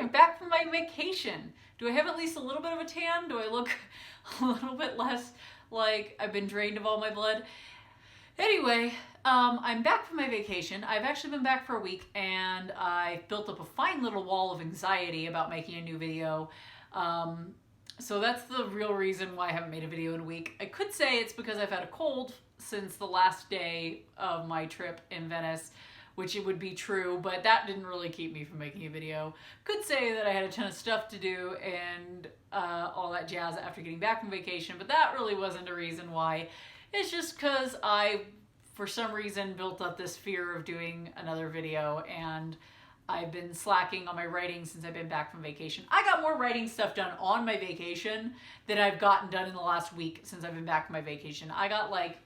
I'm back from my vacation. Do I have at least a little bit of a tan? Do I look a little bit less like I've been drained of all my blood? Anyway, I'm back from my vacation. I've actually been back for a week, and I've built up a fine little wall of anxiety about making a new video. So that's the real reason why I haven't made a video in a week. I could say it's because I've had a cold since the last day of my trip in Venice, which it would be true, but that didn't really keep me from making a video. Could say that I had a ton of stuff to do and all that jazz after getting back from vacation, but that really wasn't a reason why. It's just because I, for some reason, built up this fear of doing another video, and I've been slacking on my writing since I've been back from vacation. I got more writing stuff done on my vacation than I've gotten done in the last week since I've been back from my vacation. I got like,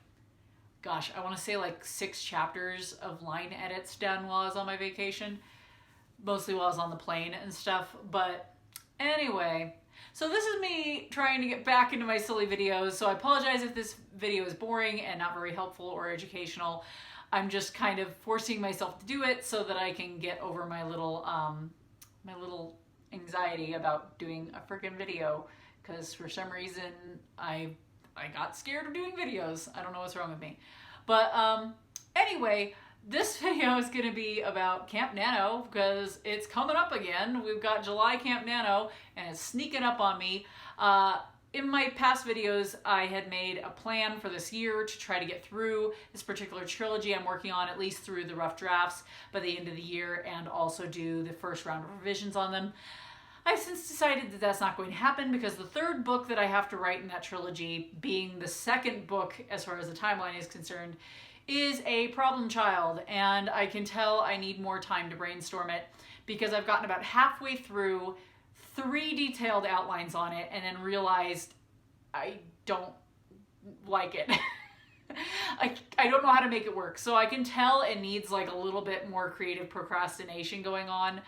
gosh, I want to say like 6 chapters of line edits done while I was on my vacation. Mostly while I was on the plane and stuff. But anyway, so this is me trying to get back into my silly videos. So I apologize if this video is boring and not very helpful or educational. I'm just kind of forcing myself to do it so that I can get over my little anxiety about doing a freaking video. Because for some reason, I got scared of doing videos. I don't know what's wrong with me. But anyway, this video is going to be about Camp Nano because it's coming up again. We've got July Camp Nano and it's sneaking up on me. In my past videos, I had made a plan for this year to try to get through this particular trilogy I'm working on, at least through the rough drafts by the end of the year, and also do the first round of revisions on them. I've since decided that that's not going to happen because the third book that I have to write in that trilogy, being the second book as far as the timeline is concerned, is a problem child, and I can tell I need more time to brainstorm it because I've gotten about halfway through 3 detailed outlines on it and then realized I don't like it. I don't know how to make it work. So I can tell it needs like a little bit more creative procrastination going on.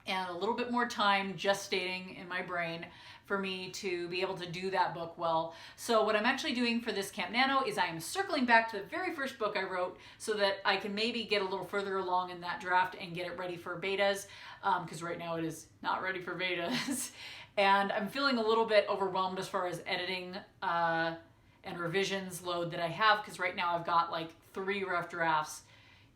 And a little bit more time just stating in my brain for me to be able to do that book well. So what I'm actually doing for this Camp Nano is I am circling back to the very first book I wrote so that I can maybe get a little further along in that draft and get it ready for betas, because right now it is not ready for betas. And I'm feeling a little bit overwhelmed as far as editing and revisions load that I have, because right now I've got like 3 rough drafts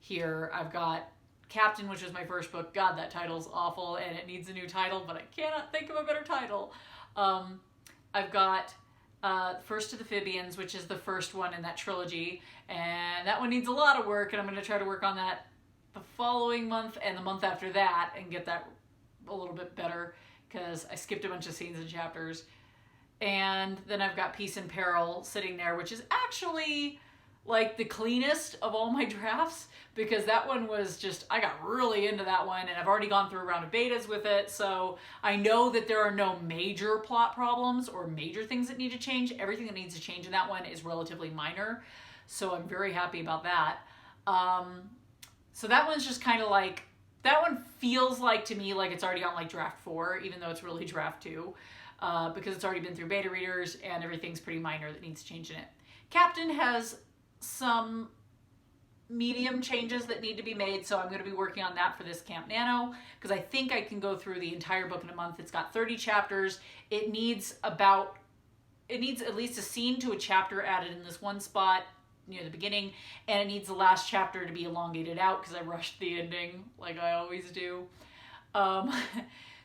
here. I've got Captain, which was my first book. God, that title's awful and it needs a new title, but I cannot think of a better title. I've got First of the Phibians, which is the first one in that trilogy, and that one needs a lot of work, and I'm going to try to work on that the following month and the month after that and get that a little bit better because I skipped a bunch of scenes and chapters. And then I've got Peace and Peril sitting there, which is actually like the cleanest of all my drafts, because that one was just, I got really into that one, and I've already gone through a round of betas with it, so I know that there are no major plot problems or major things that need to change. Everything that needs to change in that one is relatively minor, so I'm very happy about that. So that one's just kind of like, that one feels like to me like it's already on like draft 4, even though it's really draft 2, because it's already been through beta readers and everything's pretty minor that needs to change in it. Captain has some medium changes that need to be made, so I'm going to be working on that for this Camp Nano, because I think I can go through the entire book in a month. It's got 30 chapters. It needs at least a scene to a chapter added in this one spot near the beginning, and it needs the last chapter to be elongated out because I rushed the ending like I always do.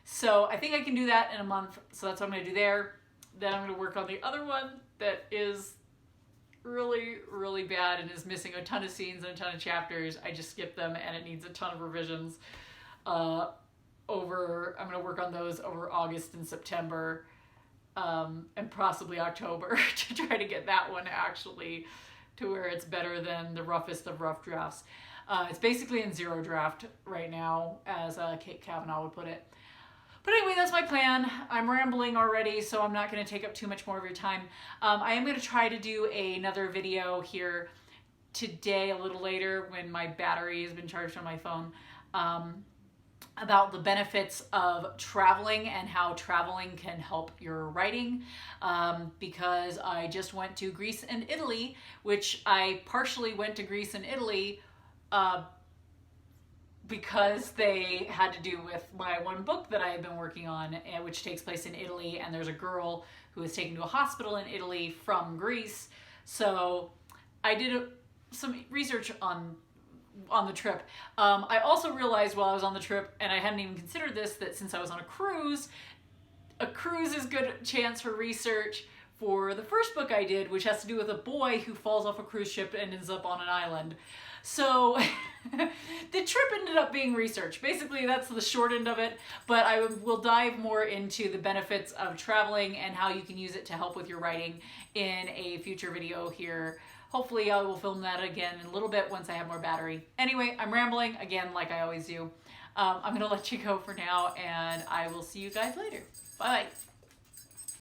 So I think I can do that in a month, so that's what I'm going to do there. Then I'm going to work on the other one that is really, really bad and is missing a ton of scenes and a ton of chapters. I just skipped them and it needs a ton of revisions. I'm going to work on those over August and September, and possibly October to try to get that one actually to where it's better than the roughest of rough drafts. It's basically in 0 draft right now, as Kate Kavanaugh would put it. But anyway, that's my plan. I'm rambling already, so I'm not going to take up too much more of your time. I am going to try to do another video here today, a little later, when my battery has been charged on my phone, about the benefits of traveling and how traveling can help your writing, because I just went to Greece and Italy, which I partially went to Greece and Italy because they had to do with my one book that I had been working on, which takes place in Italy, and there's a girl who is taken to a hospital in Italy from Greece. So I did some research on the trip. I also realized while I was on the trip, and I hadn't even considered this, that since I was on a cruise is good chance for research for the first book I did, which has to do with a boy who falls off a cruise ship and ends up on an island. So the trip ended up being research. Basically, that's the short end of it, but I will dive more into the benefits of traveling and how you can use it to help with your writing in a future video here. Hopefully I will film that again in a little bit once I have more battery. Anyway, I'm rambling again like I always do. I'm gonna let you go for now, and I will see you guys later. Bye.